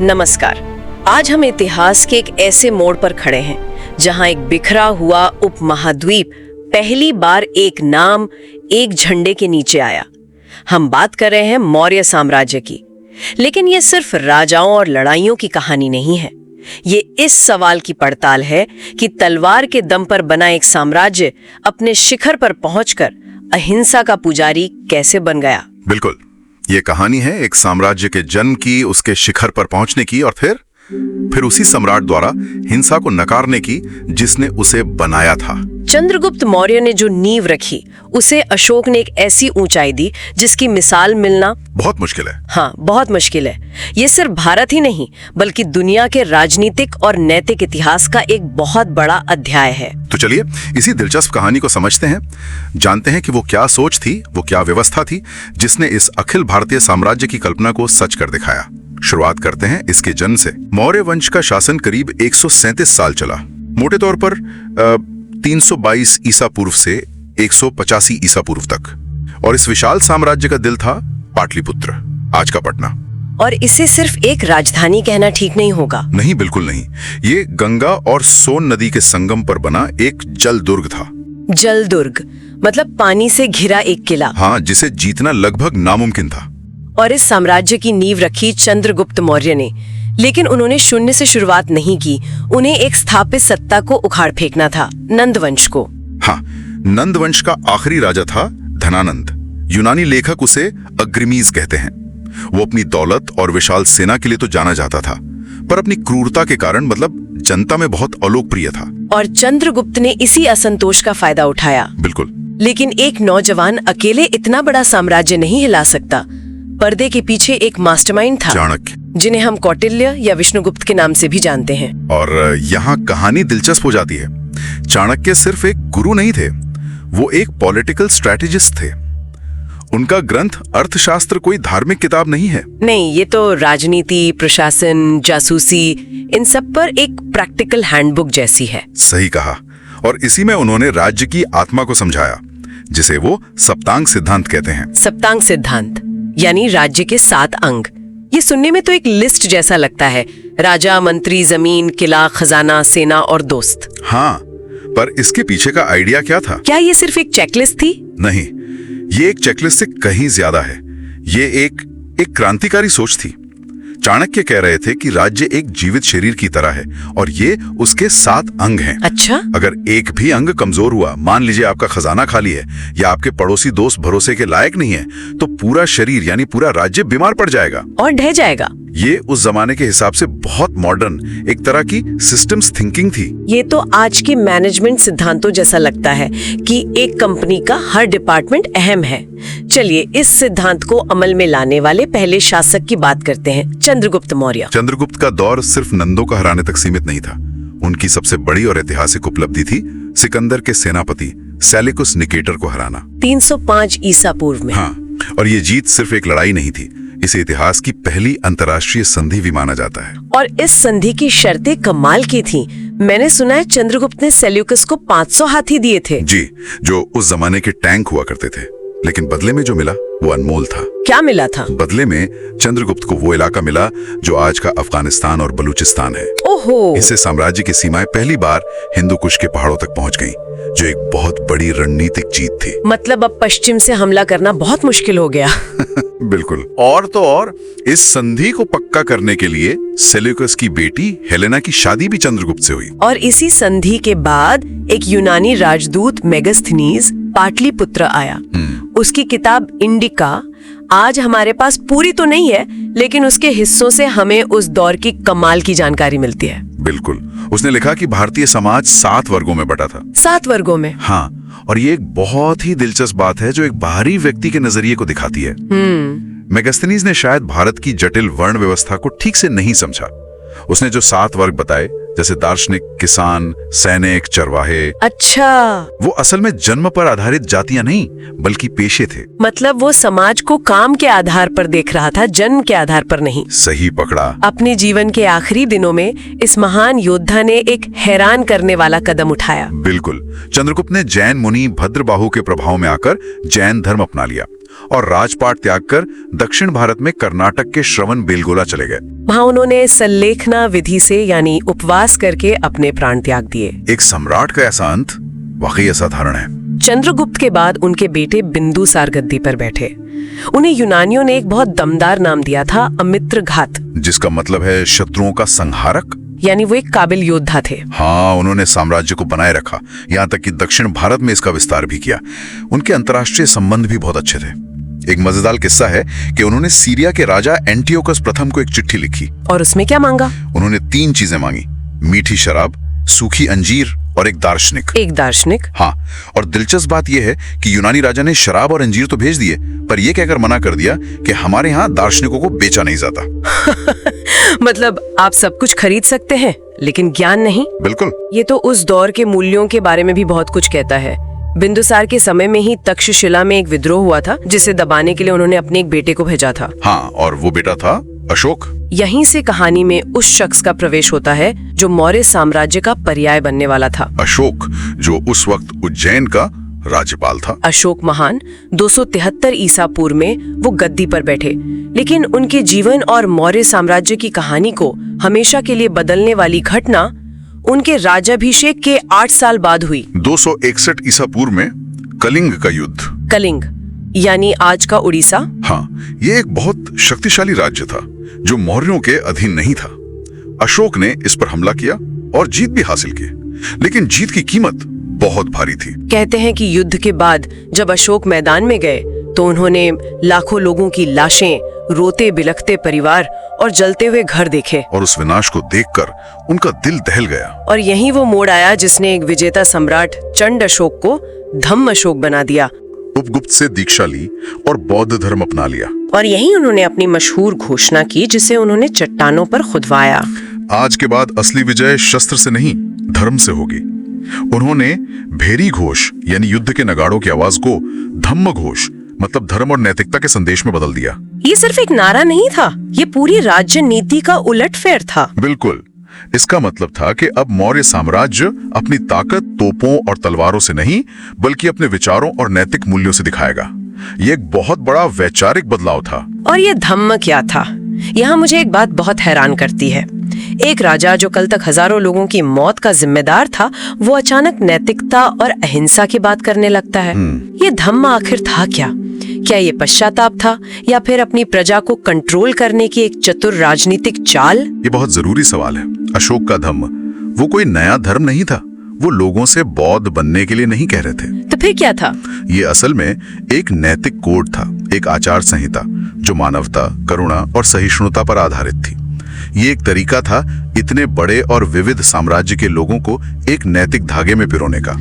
नमस्कार। आज हम इतिहास के एक ऐसे मोड़ पर खड़े हैं जहां एक बिखरा हुआ उपमहाद्वीप पहली बार एक नाम, एक झंडे के नीचे आया। हम बात कर रहे हैं मौर्य साम्राज्य की। लेकिन ये सिर्फ राजाओं और लड़ाइयों की कहानी नहीं है। ये इस सवाल की पड़ताल है कि तलवार के दम पर बना एक साम्राज्य अपने शिखर पर पहुंचकर अहिंसा का पुजारी कैसे बन गया। बिल्कुल, ये कहानी है एक साम्राज्य के जन्म की, उसके शिखर पर पहुंचने की और फिर उसी सम्राट द्वारा हिंसा को नकारने की जिसने उसे बनाया था। चंद्रगुप्त मौर्य ने जो नींव रखी उसे अशोक ने एक ऐसी ऊंचाई दी जिसकी मिसाल मिलना बहुत मुश्किल है। हाँ, बहुत मुश्किल है। ये सिर्फ भारत ही नहीं बल्कि दुनिया के राजनीतिक और नैतिक इतिहास का एक बहुत बड़ा अध्याय है। तो चलिए इसी दिलचस्प कहानी को समझते हैं, जानते हैं कि वो क्या सोच थी, वो क्या व्यवस्था थी जिसने इस अखिल भारतीय साम्राज्य की कल्पना को सच कर दिखाया। शुरुआत करते हैं इसके जन्म से। मौर्य वंश का शासन करीब 137 साल चला। मोटे तौर पर 322 ईसा पूर्व से 185 ईसा पूर्व तक। और इस विशाल साम्राज्य का दिल था पाटलिपुत्र, आज का पटना। और इसे सिर्फ एक राजधानी कहना ठीक नहीं होगा। नहीं, बिल्कुल नहीं। ये गंगा और सोन नदी के संगम पर बना एक जल दुर्ग था। जल दुर्ग मतलब पानी से घिरा एक किला। हाँ, जिसे जीतना लगभग नामुमकिन था। और इस साम्राज्य की नींव रखी चंद्रगुप्त मौर्य ने। लेकिन उन्होंने शून्य से शुरुआत नहीं की। उन्हें एक स्थापित सत्ता को उखाड़ फेंकना था, नंद वंश को। हाँ, नंद वंश का आखिरी राजा था धनानंद। यूनानी लेखक उसे अग्रिमीज कहते हैं। वो अपनी दौलत और विशाल सेना के लिए तो जाना जाता था, पर अपनी क्रूरता के कारण मतलब जनता में बहुत अलोकप्रिय था। और चंद्रगुप्त ने इसी असंतोष का फायदा उठाया। बिल्कुल। लेकिन एक नौजवान अकेले इतना बड़ा साम्राज्य नहीं हिला सकता। पर्दे के पीछे एक मास्टरमाइंड था, चाणक्य, जिन्हें हम कौटिल्य या विष्णुगुप्त के नाम से भी जानते हैं। और यहाँ कहानी दिलचस्प हो जाती है। चाणक्य सिर्फ एक गुरु नहीं थे, वो एक पॉलिटिकल स्ट्रेटेजिस्ट थे। उनका ग्रंथ अर्थशास्त्र कोई धार्मिक किताब नहीं है। नहीं, ये तो राजनीति, प्रशासन, जासूसी, इन सब पर एक प्रैक्टिकल हैंडबुक जैसी है। सही कहा। और इसी में उन्होंने राज्य की आत्मा को समझाया, जिसे वो सप्तांग सिद्धांत कहते हैं। सप्तांग सिद्धांत यानी राज्य के 7 अंग। ये सुनने में तो एक लिस्ट जैसा लगता है, राजा, मंत्री, जमीन, किला, खजाना, सेना और दोस्त। हाँ, पर इसके पीछे का आइडिया क्या था? क्या ये सिर्फ एक चेकलिस्ट थी? नहीं, ये एक चेकलिस्ट से कहीं ज्यादा है। ये एक क्रांतिकारी सोच थी। चाणक्य कह रहे थे कि राज्य एक जीवित शरीर की तरह है और ये उसके 7 अंग हैं। अच्छा? अगर एक भी अंग कमजोर हुआ, मान लीजिए आपका खजाना खाली है या आपके पड़ोसी दोस्त भरोसे के लायक नहीं है, तो पूरा शरीर यानी पूरा राज्य बीमार पड़ जाएगा और ढह जाएगा। ये उस जमाने के हिसाब से बहुत मॉडर्न, एक तरह की सिस्टम्स थिंकिंग थी। ये तो आज के मैनेजमेंट सिद्धांतों जैसा लगता है कि एक कंपनी का हर डिपार्टमेंट अहम है। चलिए इस सिद्धांत को अमल में लाने वाले पहले शासक की बात करते हैं, चंद्रगुप्त मौर्य। चंद्रगुप्त का दौर सिर्फ नंदों को हराने तक सीमित नहीं था। उनकी सबसे बड़ी और ऐतिहासिक उपलब्धि थी सिकंदर के सेनापति सेल्यूकस निकेटर को हराना 305 ईसा पूर्व में। हाँ, और ये जीत सिर्फ एक लड़ाई नहीं थी, इसे इतिहास की पहली अंतर्राष्ट्रीय संधि भी माना जाता है। और इस संधि की शर्तें कमाल की थीं। मैंने सुना है चंद्रगुप्त ने सेल्यूकस को 500 हाथी दिए थे। जी, जो उस जमाने के टैंक हुआ करते थे। लेकिन बदले में जो मिला वो अनमोल था। क्या मिला था? बदले में चंद्रगुप्त को वो इलाका मिला जो आज का अफगानिस्तान और बलूचिस्तान है। ओहो! इससे साम्राज्य की सीमाएं पहली बार हिंदू कुश के पहाड़ों तक पहुंच गईं, जो एक बहुत बड़ी रणनीतिक जीत थी। मतलब अब पश्चिम से हमला करना बहुत मुश्किल हो गया। बिल्कुल। और तो और इस संधि को पक्का करने के लिए सेल्यूकस की बेटी हेलेना की शादी भी चंद्रगुप्त से हुई। और इसी संधि के बाद एक यूनानी राजदूत मेगास्थनीज पाटलिपुत्र आया। उसकी किताब इंडिका आज हमारे पास पूरी तो नहीं है, लेकिन उसके हिस्सों से हमें उस दौर की कमाल की जानकारी मिलती है। बिल्कुल। उसने लिखा कि भारतीय समाज 7 वर्गों में बटा था। 7 वर्गों में? हाँ, और ये एक बहुत ही दिलचस्प बात है जो एक बाहरी व्यक्ति के नजरिए को दिखाती है। मेगास्थनीज ने शायद भारत की जटिल वर्ण व्यवस्था को ठीक से नहीं समझा। उसने जो 7 वर्ग बताए, जैसे दार्शनिक, किसान, सैनिक, चरवाहे, अच्छा, वो असल में जन्म पर आधारित जातियां नहीं बल्कि पेशे थे। मतलब वो समाज को काम के आधार पर देख रहा था, जन्म के आधार पर नहीं। सही पकड़ा। अपने जीवन के आखिरी दिनों में इस महान योद्धा ने एक हैरान करने वाला कदम उठाया। बिल्कुल। चंद्रगुप्त ने जैन मुनि भद्रबाहु के प्रभाव में आकर जैन धर्म अपना लिया और राजपाट त्याग कर दक्षिण भारत में कर्नाटक के श्रवण बेलगोला चले गए। वहां उन्होंने सल्लेखना विधि से यानी उपवास करके अपने प्राण त्याग दिए। एक सम्राट का ऐसा अंत वाकई असाधारण है। चंद्रगुप्त के बाद उनके बेटे बिंदुसार गद्दी पर बैठे। उन्हें यूनानियों ने एक बहुत दमदार नाम दिया था, अमित्रघात, जिसका मतलब है शत्रुओं का संहारक। यानी वो एक काबिल योद्धा थे। हाँ, उन्होंने साम्राज्य को बनाए रखा, यहाँ तक कि दक्षिण भारत में इसका विस्तार भी किया। उनके अंतर्राष्ट्रीय संबंध भी बहुत अच्छे थे। एक मजेदार किस्सा है कि उन्होंने सीरिया के राजा एंटियोकस प्रथम को एक चिट्ठी लिखी। और उसमें क्या मांगा? उन्होंने 3 चीजें मांगी, मीठी शराब, सूखी अंजीर और एक दार्शनिक। हाँ, और दिलचस्प बात यह है कि यूनानी राजा ने शराब और अंजीर तो भेज दिए, पर यह कहकर मना कर दिया कि हमारे यहाँ दार्शनिकों को बेचा नहीं जाता। मतलब आप सब कुछ खरीद सकते हैं लेकिन ज्ञान नहीं। बिल्कुल। ये तो उस दौर के मूल्यों के बारे में भी बहुत कुछ कहता है। बिंदुसार के समय में ही तक्षशिला में एक विद्रोह हुआ था, जिसे दबाने के लिए उन्होंने अपने एक बेटे को भेजा था। हाँ, और वो बेटा था अशोक। यहीं से कहानी में उस शख्स का प्रवेश होता है जो मौर्य साम्राज्य का पर्याय बनने वाला था। अशोक, जो उस वक्त उज्जैन का राज्यपाल था। अशोक महान 273 ईसा पूर्व में वो गद्दी पर बैठे, लेकिन उनके जीवन और मौर्य साम्राज्य की कहानी को हमेशा के लिए बदलने वाली घटना उनके राज्याभिषेक के 8 साल बाद हुई। 261 ईसा पूर्व में कलिंग का युद्ध। कलिंग यानी आज का उड़ीसा। हाँ, ये एक बहुत शक्तिशाली राज्य था जो मौर्यों के अधीन नहीं था। अशोक ने इस पर हमला किया और जीत भी हासिल की, लेकिन जीत की कीमत बहुत भारी थी। कहते हैं कि युद्ध के बाद जब अशोक मैदान में गए तो उन्होंने लाखों लोगों की लाशें, रोते बिलखते परिवार और जलते हुए घर देखे। और उस विनाश को देखकर उनका दिल दहल गया। और यही वो मोड़ आया जिसने एक विजेता सम्राट चंड अशोक को धम्म अशोक बना दिया। उपगुप्त से दीक्षा ली और बौद्ध धर्म अपना लिया। और यही उन्होंने अपनी मशहूर घोषणा की, जिसे उन्होंने चट्टानों पर खुदवाया। आज के बाद असली विजय शस्त्र से नहीं, धर्म से होगी। उन्होंने भेरी घोष यानी युद्ध के नगाड़ों की आवाज को धम्म घोष मतलब धर्म और नैतिकता के संदेश में बदल दिया। ये सिर्फ एक नारा नहीं था, ये पूरी राज्य नीति का उलटफेर था। बिल्कुल। इसका मतलब था कि अब मौर्य साम्राज्य अपनी ताकत तोपों और तलवारों से नहीं, बल्कि अपने विचारों और नैतिक मूल्यों से दिखाएगा। ये एक बहुत बड़ा वैचारिक बदलाव था। और ये धम्म क्या था? यहाँ मुझे एक बात बहुत हैरान करती है। एक राजा जो कल तक हजारों लोगों की मौत का जिम्मेदार था, वो अचानक नैतिकता और अहिंसा की बात करने लगता है। ये धम्म आखिर था क्या? क्या ये पश्चाताप था या फिर अपनी प्रजा को कंट्रोल करने की एक चतुर राजनीतिक चाल? ये बहुत जरूरी सवाल है। अशोक का धम्म वो कोई नया धर्म नहीं था, वो लोगों से बौद्ध बनने के लिए नहीं कह रहे थे। तो फिर क्या था? ये असल में एक नैतिक कोड था, एक आचार संहिता जो मानवता, करुणा और सहिष्णुता पर आधारित थी। ये एक तरीका था इतने बड़े और विविध साम्राज्य के लोगों को एक नैतिक धागे में पिरोने का।